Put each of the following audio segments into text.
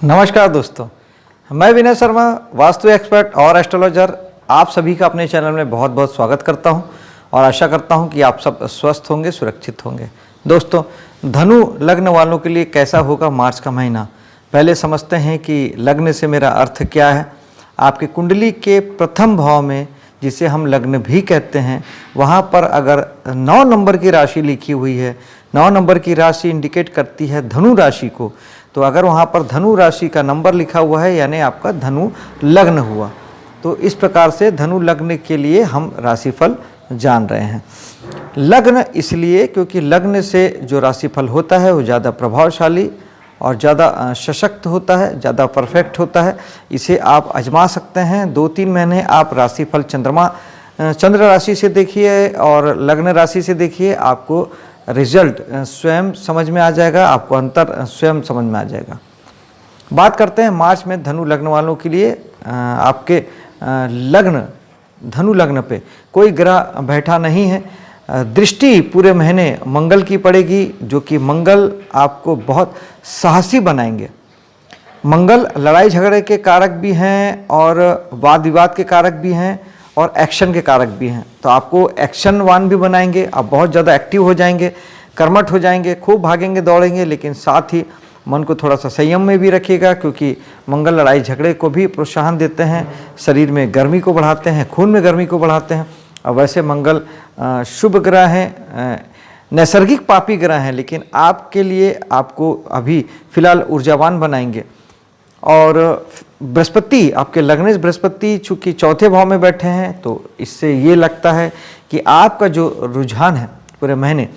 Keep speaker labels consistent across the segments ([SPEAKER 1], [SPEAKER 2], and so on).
[SPEAKER 1] नमस्कार दोस्तों, मैं विनय शर्मा, वास्तु एक्सपर्ट और एस्ट्रोलॉजर, आप सभी का अपने चैनल में बहुत बहुत स्वागत करता हूं और आशा करता हूं कि आप सब स्वस्थ होंगे, सुरक्षित होंगे। दोस्तों, धनु लग्न वालों के लिए कैसा होगा मार्च का महीना, पहले समझते हैं कि लग्न से मेरा अर्थ क्या है। आपकी कुंडली के प्रथम भाव में, जिसे हम लग्न भी कहते हैं, वहाँ पर अगर 9 नंबर की राशि लिखी हुई है, 9 नंबर की राशि इंडिकेट करती है धनु राशि को, तो अगर वहाँ पर धनु राशि का नंबर लिखा हुआ है यानी आपका धनु लग्न हुआ। तो इस प्रकार से धनु लग्न के लिए हम राशिफल जान रहे हैं। लग्न इसलिए क्योंकि लग्न से जो राशिफल होता है वो ज़्यादा प्रभावशाली और ज़्यादा सशक्त होता है, ज़्यादा परफेक्ट होता है। इसे आप आजमा सकते हैं। 2-3 महीने आप राशिफल चंद्र राशि से देखिए और लग्न राशि से देखिए, आपको रिजल्ट स्वयं समझ में आ जाएगा, आपको अंतर स्वयं समझ में आ जाएगा। बात करते हैं मार्च में धनु लग्न वालों के लिए। आपके धनु लग्न पे कोई ग्रह बैठा नहीं है। दृष्टि पूरे महीने मंगल की पड़ेगी, जो कि मंगल आपको बहुत साहसी बनाएंगे। मंगल लड़ाई झगड़े के कारक भी हैं और वाद विवाद के कारक भी हैं और एक्शन के कारक भी हैं। तो आपको एक्शनवान भी बनाएंगे, आप बहुत ज़्यादा एक्टिव हो जाएंगे, कर्मठ हो जाएंगे, खूब भागेंगे दौड़ेंगे, लेकिन साथ ही मन को थोड़ा सा संयम में भी रखिएगा, क्योंकि मंगल लड़ाई झगड़े को भी प्रोत्साहन देते हैं, शरीर में गर्मी को बढ़ाते हैं, खून में गर्मी को बढ़ाते हैं। और वैसे मंगल शुभ ग्रह हैं, नैसर्गिक पापी ग्रह हैं, लेकिन आपके लिए आपको अभी फिलहाल ऊर्जावान बनाएंगे। और बृहस्पति, आपके लग्नेश बृहस्पति चूँकि चौथे भाव में बैठे हैं, तो इससे ये लगता है कि आपका जो रुझान है पूरे महीने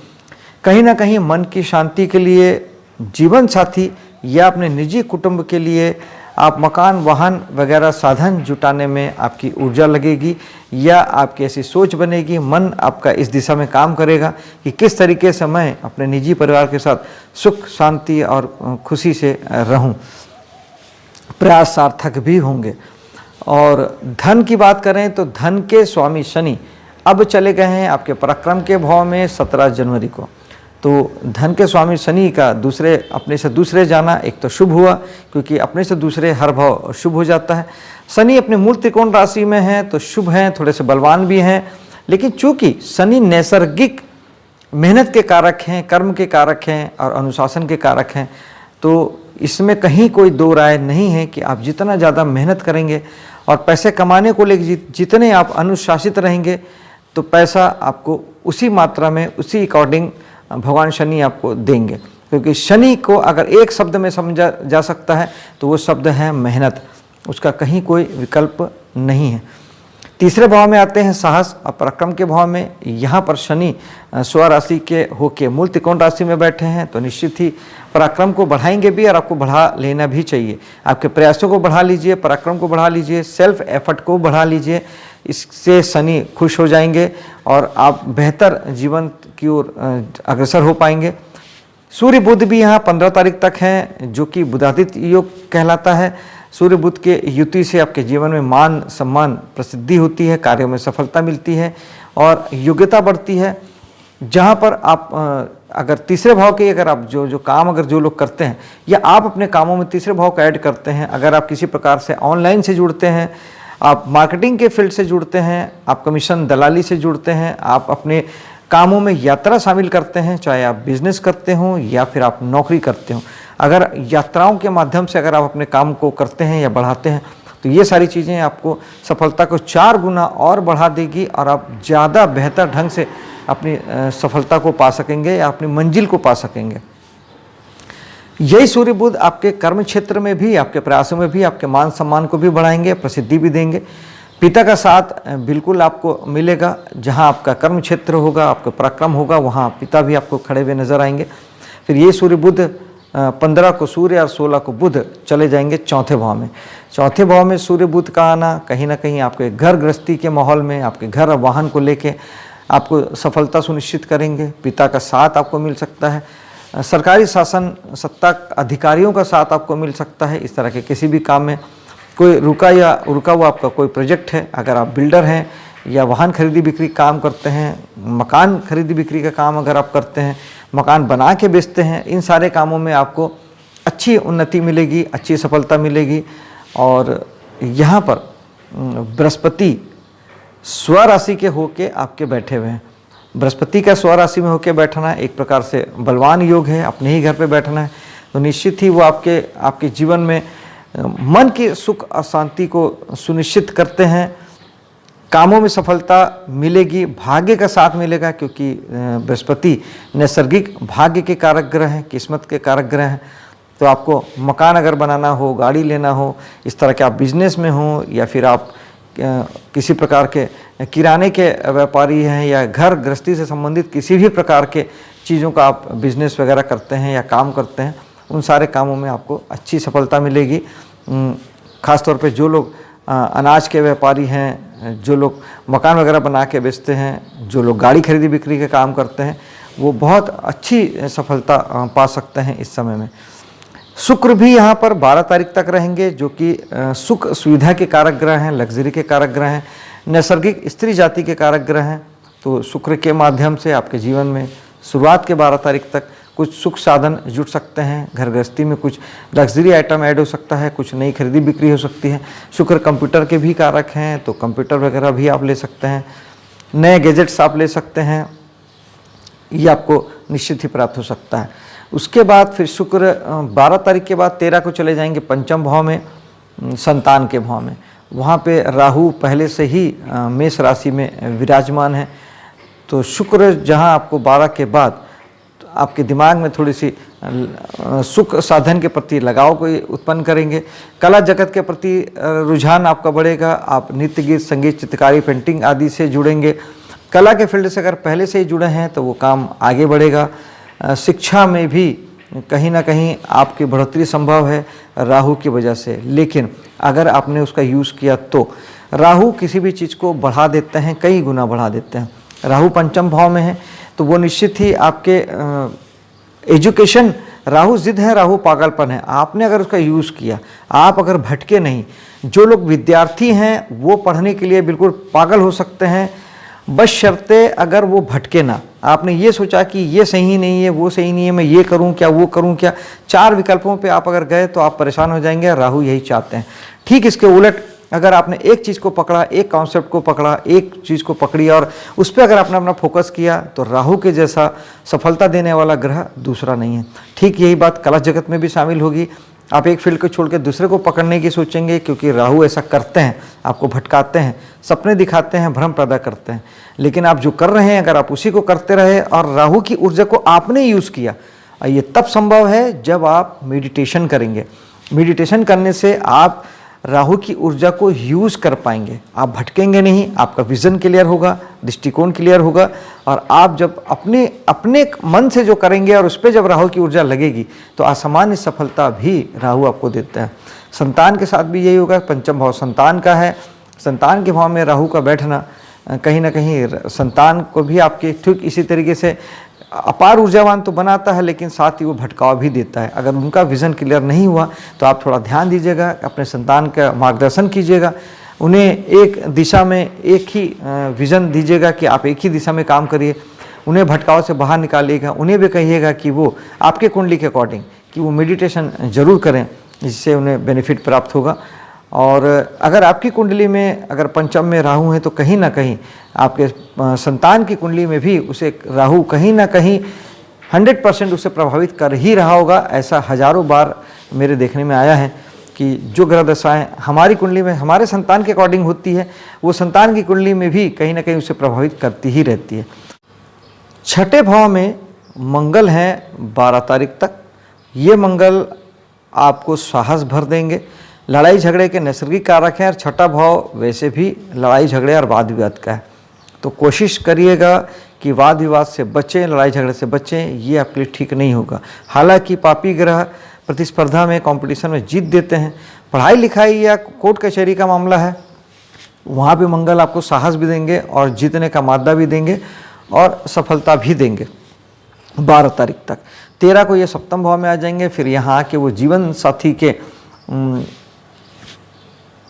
[SPEAKER 1] कहीं ना कहीं मन की शांति के लिए, जीवन साथी या अपने निजी कुटुंब के लिए आप मकान, वाहन वगैरह साधन जुटाने में आपकी ऊर्जा लगेगी, या आपकी ऐसी सोच बनेगी, मन आपका इस दिशा में काम करेगा कि किस तरीके से मैं अपने निजी परिवार के साथ सुख शांति और खुशी से रहूं। प्रयास सार्थक भी होंगे। और धन की बात करें तो धन के स्वामी शनि अब चले गए हैं आपके पराक्रम के भाव में 17 जनवरी को। तो धन के स्वामी शनि का अपने से दूसरे जाना एक तो शुभ हुआ, क्योंकि अपने से दूसरे हर भाव शुभ हो जाता है। शनि अपने मूल त्रिकोण राशि में है तो शुभ हैं, थोड़े से बलवान भी हैं, लेकिन चूंकि शनि नैसर्गिक मेहनत के कारक हैं, कर्म के कारक हैं और अनुशासन के कारक हैं, तो इसमें कहीं कोई दो राय नहीं है कि आप जितना ज़्यादा मेहनत करेंगे और पैसे कमाने को लेकर जितने आप अनुशासित रहेंगे, तो पैसा आपको उसी मात्रा में, उसी अकॉर्डिंग भगवान शनि आपको देंगे। क्योंकि शनि को अगर एक शब्द में समझा जा सकता है तो वो शब्द है मेहनत, उसका कहीं कोई विकल्प नहीं है। तीसरे भाव में आते हैं साहस और पराक्रम के भाव में। यहाँ पर शनि स्वराशि के होके मूल त्रिकोण राशि में बैठे हैं, तो निश्चित ही पराक्रम को बढ़ाएंगे भी और आपको बढ़ा लेना भी चाहिए। आपके प्रयासों को बढ़ा लीजिए, पराक्रम को बढ़ा लीजिए, सेल्फ एफर्ट को बढ़ा लीजिए। इससे शनि खुश हो जाएंगे और आप बेहतर जीवन की ओर अग्रसर हो पाएंगे। सूर्य बुध भी यहाँ 15 तारीख तक हैं, जो कि बुधादित्य योग कहलाता है। सूर्य बुध के युति से आपके जीवन में मान सम्मान प्रसिद्धि होती है, कार्यों में सफलता मिलती है और योग्यता बढ़ती है। जहाँ पर आप अगर तीसरे भाव के अगर आप जो काम अगर जो लोग करते हैं, या आप अपने कामों में तीसरे भाव को ऐड करते हैं, अगर आप किसी प्रकार से ऑनलाइन से जुड़ते हैं, आप मार्केटिंग के फील्ड से जुड़ते हैं, आप कमीशन दलाली से जुड़ते हैं, आप अपने कामों में यात्रा शामिल करते हैं, चाहे आप बिजनेस करते हों या फिर आप नौकरी करते हों, अगर यात्राओं के माध्यम से अगर आप अपने काम को करते हैं या बढ़ाते हैं, तो ये सारी चीज़ें आपको सफलता को 4 गुना और बढ़ा देगी और आप ज़्यादा बेहतर ढंग से अपनी सफलता को पा सकेंगे या अपनी मंजिल को पा सकेंगे। यही सूर्य बुध आपके कर्म क्षेत्र में भी, आपके प्रयासों में भी आपके मान सम्मान को भी बढ़ाएंगे, प्रसिद्धि भी देंगे। पिता का साथ बिल्कुल आपको मिलेगा। जहां आपका कर्म क्षेत्र होगा, आपका पराक्रम होगा, वहां पिता भी आपको खड़े हुए नजर आएंगे। फिर ये सूर्य बुध 15 को सूर्य और 16 को बुध चले जाएंगे चौथे भाव में। चौथे भाव में सूर्य बुध का आना कहीं ना कहीं आपके घर गृहस्थी के माहौल में, आपके घर और वाहन को लेके आपको सफलता सुनिश्चित करेंगे। पिता का साथ आपको मिल सकता है, सरकारी शासन सत्ता अधिकारियों का साथ आपको मिल सकता है। इस तरह के किसी भी काम में कोई रुका हुआ आपका कोई प्रोजेक्ट है, अगर आप बिल्डर हैं या वाहन खरीदी बिक्री काम करते हैं, मकान खरीदी बिक्री का काम अगर आप करते हैं, मकान बना के बेचते हैं, इन सारे कामों में आपको अच्छी उन्नति मिलेगी, अच्छी सफलता मिलेगी। और यहाँ पर बृहस्पति स्वराशि के होके आपके बैठे हुए हैं। बृहस्पति का स्वराशि में होके बैठना एक प्रकार से बलवान योग है, अपने ही घर पे बैठना है। तो निश्चित ही वो आपके जीवन में मन की सुख और शांति को सुनिश्चित करते हैं। कामों में सफलता मिलेगी, भाग्य का साथ मिलेगा, क्योंकि बृहस्पति नैसर्गिक भाग्य के कारक ग्रह हैं, किस्मत के कारक ग्रह हैं। तो आपको मकान अगर बनाना हो, गाड़ी लेना हो, इस तरह के आप बिजनेस में हो, या फिर आप किसी प्रकार के किराने के व्यापारी हैं, या घर गृहस्थी से संबंधित किसी भी प्रकार के चीज़ों का आप बिजनेस वगैरह करते हैं या काम करते हैं, उन सारे कामों में आपको अच्छी सफलता मिलेगी। ख़ास तौर पे जो लोग अनाज के व्यापारी हैं, जो लोग मकान वगैरह बना के बेचते हैं, जो लोग गाड़ी खरीदी बिक्री के काम करते हैं, वो बहुत अच्छी सफलता पा सकते हैं इस समय में। शुक्र भी यहाँ पर 12 तारीख तक रहेंगे, जो कि सुख सुविधा के कारक ग्रह हैं, लग्जरी के कारक ग्रह हैं, नैसर्गिक स्त्री जाति के कारक ग्रह हैं। तो शुक्र के माध्यम से आपके जीवन में शुरुआत के 12 तारीख तक कुछ सुख साधन जुट सकते हैं, घर गृहस्थी में कुछ लग्जरी आइटम ऐड हो सकता है, कुछ नई खरीदी बिक्री हो सकती है। शुक्र कंप्यूटर के भी कारक हैं, तो कंप्यूटर वगैरह भी आप ले सकते हैं, नए गैजेट्स आप ले सकते हैं, ये आपको निश्चित ही प्राप्त हो सकता है। उसके बाद फिर शुक्र 12 तारीख के बाद 13 को चले जाएंगे पंचम भाव में, संतान के भाव में। वहाँ पे राहु पहले से ही मेष राशि में विराजमान है। तो शुक्र जहाँ आपको 12 के बाद आपके दिमाग में थोड़ी सी सुख साधन के प्रति लगाव को उत्पन्न करेंगे, कला जगत के प्रति रुझान आपका बढ़ेगा, आप नृत्य, गीत, संगीत, चित्रकारी, पेंटिंग आदि से जुड़ेंगे। कला के फील्ड से अगर पहले से ही जुड़े हैं तो वो काम आगे बढ़ेगा। शिक्षा में भी कहीं ना कहीं आपकी बढ़ोतरी संभव है राहु की वजह से, लेकिन अगर आपने उसका यूज़ किया तो राहु किसी भी चीज़ को बढ़ा देते हैं, कई गुना बढ़ा देते हैं। राहु पंचम भाव में है तो वो निश्चित ही आपके एजुकेशन, राहु जिद है, राहु पागलपन है, आपने अगर उसका यूज़ किया, आप अगर भटके नहीं। जो लोग विद्यार्थी हैं वो पढ़ने के लिए बिल्कुल पागल हो सकते हैं, बशर्ते अगर वो भटके ना। आपने ये सोचा कि ये सही नहीं है, वो सही नहीं है, मैं ये करूं क्या, वो करूं क्या, 4 विकल्पों पे आप अगर गए तो आप परेशान हो जाएंगे। राहु यही चाहते हैं। ठीक इसके उलट अगर आपने एक चीज़ को पकड़ा, एक कॉन्सेप्ट को पकड़ा, एक चीज़ को पकड़ी और उस पर अगर आपने अपना फोकस किया, तो राहु के जैसा सफलता देने वाला ग्रह दूसरा नहीं है। ठीक यही बात कला जगत में भी शामिल होगी। आप एक फील्ड को छोड़ के दूसरे को पकड़ने की सोचेंगे, क्योंकि राहु ऐसा करते हैं, आपको भटकाते हैं, सपने दिखाते हैं, भ्रम पैदा करते हैं। लेकिन आप जो कर रहे हैं, अगर आप उसी को करते रहे और राहु की ऊर्जा को आपने यूज़ किया, ये तब संभव है जब आप मेडिटेशन करेंगे। मेडिटेशन करने से आप राहु की ऊर्जा को यूज़ कर पाएंगे, आप भटकेंगे नहीं, आपका विज़न क्लियर होगा, दृष्टिकोण क्लियर होगा। और आप जब अपने मन से जो करेंगे और उस पर जब राहु की ऊर्जा लगेगी तो असामान्य सफलता भी राहु आपको देता है। संतान के साथ भी यही होगा। पंचम भाव संतान का है, संतान के भाव में राहु का बैठना कहीं ना कहीं संतान को भी आपके ठीक इसी तरीके से अपार ऊर्जावान तो बनाता है, लेकिन साथ ही वो भटकाव भी देता है। अगर उनका विज़न क्लियर नहीं हुआ तो आप थोड़ा ध्यान दीजिएगा, अपने संतान का मार्गदर्शन कीजिएगा, उन्हें एक दिशा में एक ही विज़न दीजिएगा कि आप एक ही दिशा में काम करिए, उन्हें भटकाव से बाहर निकालिएगा। उन्हें भी कहिएगा कि वो आपके कुंडली के अकॉर्डिंग कि वो मेडिटेशन ज़रूर करें, जिससे उन्हें बेनिफिट प्राप्त होगा। और अगर आपकी कुंडली में अगर पंचम में राहु है तो कहीं ना कहीं आपके संतान की कुंडली में भी उसे राहु कहीं ना कहीं 100% उसे प्रभावित कर ही रहा होगा। ऐसा हजारों बार मेरे देखने में आया है कि जो ग्रह दशाएँ हमारी कुंडली में हमारे संतान के अकॉर्डिंग होती है, वो संतान की कुंडली में भी कहीं ना कहीं उसे प्रभावित करती ही रहती है। छठे भाव में मंगल हैं 12 तारीख तक। ये मंगल आपको साहस भर देंगे। लड़ाई झगड़े के नैसर्गिक कारक हैं और छठा भाव वैसे भी लड़ाई झगड़े और वाद विवाद का है। तो कोशिश करिएगा कि वाद विवाद से बचें, लड़ाई झगड़े से बचें, ये आपके लिए ठीक नहीं होगा। हालांकि पापी ग्रह प्रतिस्पर्धा में, कंपटीशन में जीत देते हैं। पढ़ाई लिखाई या कोर्ट कचहरी का मामला है, वहाँ भी मंगल आपको साहस भी देंगे और जीतने का मादा भी देंगे और सफलता भी देंगे 12 तारीख तक। 13 को ये सप्तम भाव में आ जाएंगे। फिर यहाँ आके वो जीवन साथी के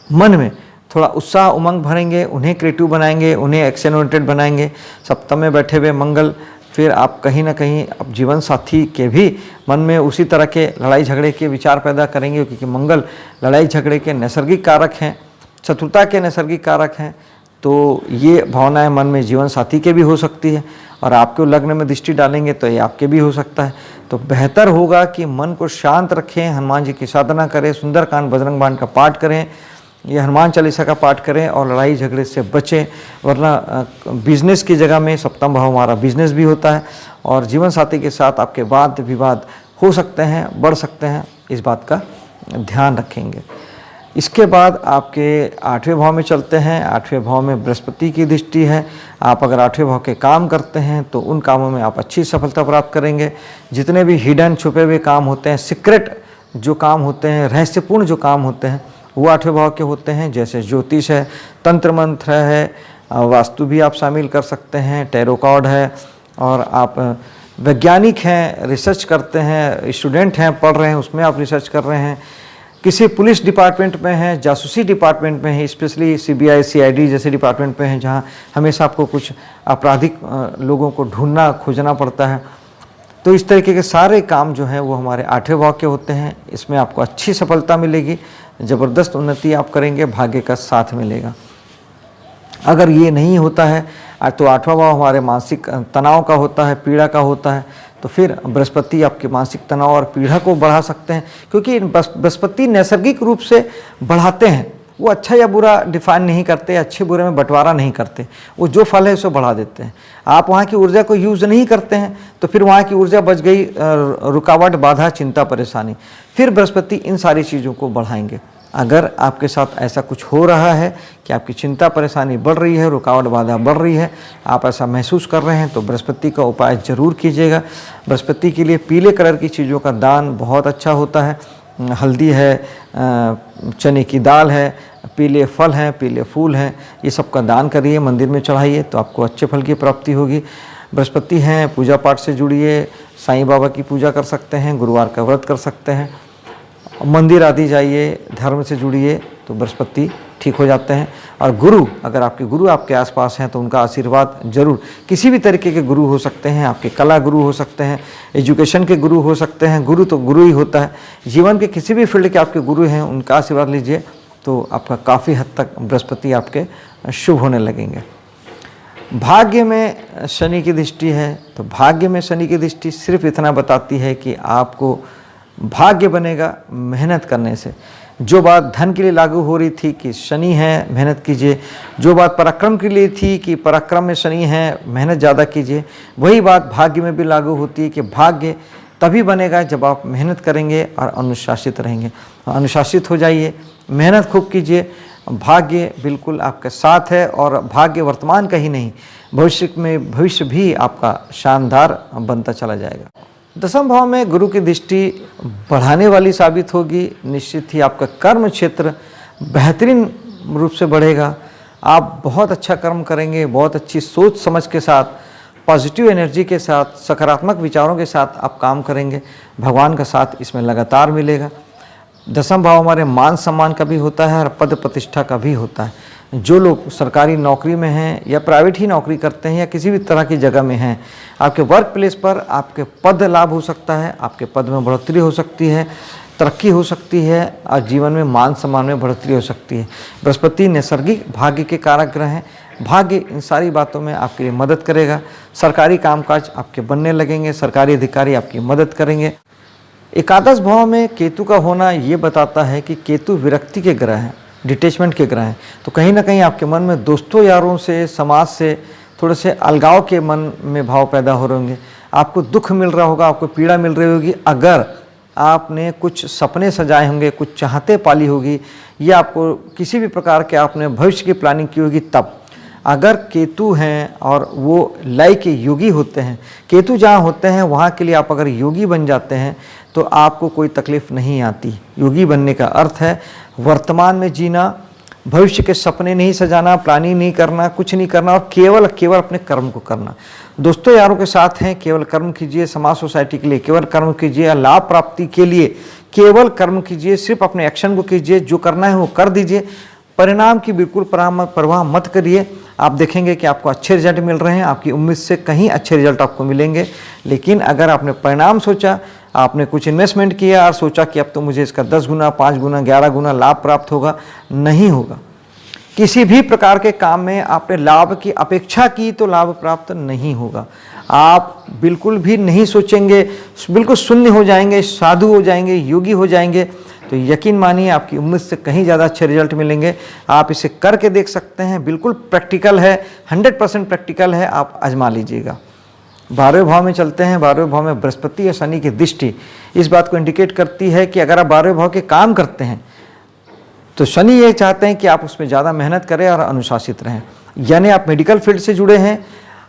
[SPEAKER 1] मन में थोड़ा उत्साह उमंग भरेंगे, उन्हें क्रिएटिव बनाएंगे, उन्हें एक्शन ओरिएंटेड बनाएंगे। सप्तम में बैठे हुए मंगल फिर आप कहीं ना कहीं अब जीवन साथी के भी मन में उसी तरह के लड़ाई झगड़े के विचार पैदा करेंगे, क्योंकि मंगल लड़ाई झगड़े के नैसर्गिक कारक हैं, शत्रुता के नैसर्गिक कारक हैं। तो ये भावनाएं मन में जीवन साथी के भी हो सकती है, और आपके लग्न में दृष्टि डालेंगे तो ये आपके भी हो सकता है। तो बेहतर होगा कि मन को शांत रखें, हनुमान जी की साधना करें, सुंदरकांड बजरंग बाण का पाठ करें, ये हनुमान चालीसा का पाठ करें और लड़ाई झगड़े से बचें। वरना बिजनेस की जगह में सप्तम भाव हमारा बिजनेस भी होता है, और जीवन साथी के साथ आपके वाद विवाद हो सकते हैं, बढ़ सकते हैं, इस बात का ध्यान रखेंगे। इसके बाद आपके 8वें भाव में चलते हैं। 8वें भाव में बृहस्पति की दृष्टि है। आप अगर 8वें भाव के काम करते हैं तो उन कामों में आप अच्छी सफलता प्राप्त करेंगे। जितने भी हिडन छुपे हुए काम होते हैं, सीक्रेट जो काम होते हैं, रहस्यपूर्ण जो काम होते हैं, वो 8वें भाव के होते हैं। जैसे ज्योतिष है, तंत्र मंत्र है, वास्तु भी आप शामिल कर सकते हैं, टैरो कार्ड है, और आप वैज्ञानिक हैं, रिसर्च करते हैं, स्टूडेंट हैं, पढ़ रहे हैं, उसमें आप रिसर्च कर रहे हैं, किसी पुलिस डिपार्टमेंट में हैं, जासूसी डिपार्टमेंट में हैं, स्पेशली CBI CID जैसे डिपार्टमेंट में हैं, जहां हमेशा आपको कुछ आपराधिक लोगों को ढूंढना खोजना पड़ता है। तो इस तरीके के सारे काम जो हैं वो हमारे 8वें भाव के होते हैं। इसमें आपको अच्छी सफलता मिलेगी, ज़बरदस्त उन्नति आप करेंगे, भाग्य का साथ मिलेगा। अगर ये नहीं होता है तो 8वां भाव हमारे मानसिक तनाव का होता है, पीड़ा का होता है। तो फिर बृहस्पति आपके मानसिक तनाव और पीड़ा को बढ़ा सकते हैं, क्योंकि बृहस्पति नैसर्गिक रूप से बढ़ाते हैं। वो अच्छा या बुरा डिफाइन नहीं करते, अच्छे बुरे में बंटवारा नहीं करते, वो जो फल है उसे बढ़ा देते हैं। आप वहाँ की ऊर्जा को यूज़ नहीं करते हैं तो फिर वहाँ की ऊर्जा बच गई, रुकावट, बाधा, चिंता, परेशानी। फिर बृहस्पति इन सारी चीज़ों को बढ़ाएंगे। अगर आपके साथ ऐसा कुछ हो रहा है कि आपकी चिंता परेशानी बढ़ रही है, रुकावट बाधा बढ़ रही है, आप ऐसा महसूस कर रहे हैं, तो बृहस्पति का उपाय जरूर कीजिएगा। बृहस्पति के लिए पीले कलर की चीज़ों का दान बहुत अच्छा होता है। हल्दी है, चने की दाल है, पीले फल हैं, पीले फूल हैं, ये सब का दान करिए, मंदिर में चढ़ाइए, तो आपको अच्छे फल की प्राप्ति होगी। बृहस्पति हैं, पूजा पाठ से जुड़िए, साईं बाबा की पूजा कर सकते हैं, गुरुवार का व्रत कर सकते हैं, मंदिर आदि जाइए, धर्म से जुड़िए, तो बृहस्पति ठीक हो जाते हैं। और गुरु, अगर आपके गुरु आपके आसपास हैं तो उनका आशीर्वाद जरूर, किसी भी तरीके के गुरु हो सकते हैं, आपके कला गुरु हो सकते हैं, एजुकेशन के गुरु हो सकते हैं। गुरु तो गुरु ही होता है, जीवन के किसी भी फील्ड के आपके गुरु हैं, उनका आशीर्वाद लीजिए, तो आपका काफ़ी हद तक बृहस्पति आपके शुभ होने लगेंगे। भाग्य में शनि की दृष्टि है, तो भाग्य में शनि की दृष्टि सिर्फ इतना बताती है कि आपको भाग्य बनेगा मेहनत करने से। जो बात धन के लिए लागू हो रही थी कि शनि है मेहनत कीजिए, जो बात पराक्रम के लिए थी कि पराक्रम में शनि है मेहनत ज़्यादा कीजिए, वही बात भाग्य में भी लागू होती है कि भाग्य तभी बनेगा जब आप मेहनत करेंगे और अनुशासित रहेंगे। अनुशासित हो जाइए, मेहनत खूब कीजिए, भाग्य बिल्कुल आपके साथ है। और भाग्य वर्तमान का ही नहीं, भविष्य भी आपका शानदार बनता चला जाएगा। 10वें भाव में गुरु की दृष्टि बढ़ाने वाली साबित होगी। निश्चित ही आपका कर्म क्षेत्र बेहतरीन रूप से बढ़ेगा। आप बहुत अच्छा कर्म करेंगे, बहुत अच्छी सोच समझ के साथ, पॉजिटिव एनर्जी के साथ, सकारात्मक विचारों के साथ आप काम करेंगे। भगवान का साथ इसमें लगातार मिलेगा। 10वां भाव हमारे मान सम्मान का भी होता है और पद प्रतिष्ठा का भी होता है। जो लोग सरकारी नौकरी में हैं या प्राइवेट ही नौकरी करते हैं या किसी भी तरह की जगह में हैं, आपके वर्क प्लेस पर आपके पद लाभ हो सकता है, आपके पद में बढ़ोतरी हो सकती है, तरक्की हो सकती है और जीवन में मान सम्मान में बढ़ोतरी हो सकती है। बृहस्पति नैसर्गिक भाग्य के कारक ग्रह हैं। भाग्य इन सारी बातों में आपके लिए मदद करेगा। सरकारी कामकाज आपके बनने लगेंगे, सरकारी अधिकारी आपकी मदद करेंगे। एकादश भाव में केतु का होना ये बताता है कि केतु विरक्ति के ग्रह हैं, डिटैचमेंट के ग्रह हैं। तो कहीं ना कहीं आपके मन में दोस्तों यारों से, समाज से थोड़े से अलगाव के मन में भाव पैदा हो रहे होंगे। आपको दुख मिल रहा होगा, आपको पीड़ा मिल रही होगी। अगर आपने कुछ सपने सजाए होंगे, कुछ चाहते पाली होगी, या आपको किसी भी प्रकार के आपने भविष्य की प्लानिंग की होगी, तब अगर केतु हैं और वो लय के योगी होते हैं, केतु जहाँ होते हैं वहाँ के लिए आप अगर योगी बन जाते हैं तो आपको कोई तकलीफ नहीं आती। योगी बनने का अर्थ है वर्तमान में जीना, भविष्य के सपने नहीं सजाना, प्लानिंग नहीं करना, कुछ नहीं करना और केवल अपने कर्म को करना। दोस्तों यारों के साथ हैं, केवल कर्म कीजिए, समाज सोसाइटी के लिए केवल कर्म कीजिए, लाभ प्राप्ति के लिए केवल कर्म कीजिए, सिर्फ अपने एक्शन को कीजिए, जो करना है वो कर दीजिए, परिणाम की बिल्कुल परवाह मत करिए। आप देखेंगे कि आपको अच्छे रिजल्ट मिल रहे हैं, आपकी उम्मीद से कहीं अच्छे रिजल्ट आपको मिलेंगे। लेकिन अगर आपने परिणाम सोचा, आपने कुछ इन्वेस्टमेंट किया और सोचा कि अब तो मुझे इसका 10 गुना, 5 गुना, 11 गुना लाभ प्राप्त होगा, नहीं होगा। किसी भी प्रकार के काम में आपने लाभ की अपेक्षा की तो लाभ प्राप्त नहीं होगा। आप बिल्कुल भी नहीं सोचेंगे, बिल्कुल शून्य हो जाएंगे, साधु हो जाएंगे, योगी हो जाएंगे, तो यकीन मानिए आपकी उम्मीद से कहीं ज़्यादा अच्छे रिजल्ट मिलेंगे। आप इसे करके देख सकते हैं, बिल्कुल प्रैक्टिकल है, 100% प्रैक्टिकल है, आप आजमा लीजिएगा। 12वें भाव में चलते हैं। 12वें भाव में बृहस्पति या शनि की दृष्टि इस बात को इंडिकेट करती है कि अगर आप 12वें भाव के काम करते हैं तो शनि ये चाहते हैं कि आप उसमें ज़्यादा मेहनत करें और अनुशासित रहें। यानी आप मेडिकल फील्ड से जुड़े हैं,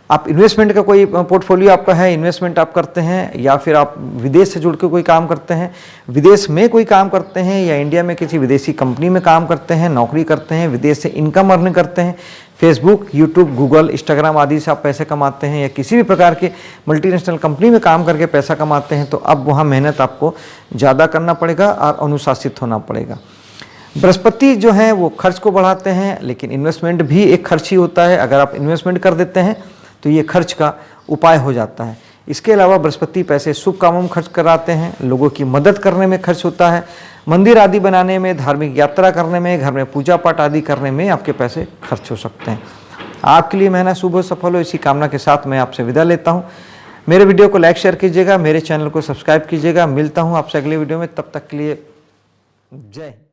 [SPEAKER 1] आप इन्वेस्टमेंट का कोई पोर्टफोलियो आपका है, इन्वेस्टमेंट आप करते हैं, या फिर आप विदेश से जुड़ के कोई काम करते हैं, विदेश में कोई काम करते हैं, या इंडिया में किसी विदेशी कंपनी में काम करते हैं, नौकरी करते हैं, विदेश से इनकम अर्न करते हैं, फेसबुक, यूट्यूब, गूगल, इंस्टाग्राम आदि से आप पैसे कमाते हैं, या किसी भी प्रकार की मल्टीनेशनल कंपनी में काम करके पैसा कमाते हैं, तो अब वहाँ मेहनत आपको ज़्यादा करना पड़ेगा और अनुशासित होना पड़ेगा। बृहस्पति जो है वो खर्च को बढ़ाते हैं, लेकिन इन्वेस्टमेंट भी एक खर्च ही होता है। अगर आप इन्वेस्टमेंट कर देते हैं तो ये खर्च का उपाय हो जाता है। इसके अलावा बृहस्पति पैसे शुभ कामों में खर्च कराते हैं, लोगों की मदद करने में खर्च होता है, मंदिर आदि बनाने में, धार्मिक यात्रा करने में, घर में पूजा पाठ आदि करने में आपके पैसे खर्च हो सकते हैं। आपके लिए महीना शुभ हो, सफल हो, इसी कामना के साथ मैं आपसे विदा लेता हूँ। मेरे वीडियो को लाइक शेयर कीजिएगा, मेरे चैनल को सब्सक्राइब कीजिएगा। मिलता हूँ आपसे अगले वीडियो में, तब तक के लिए जय हिंद।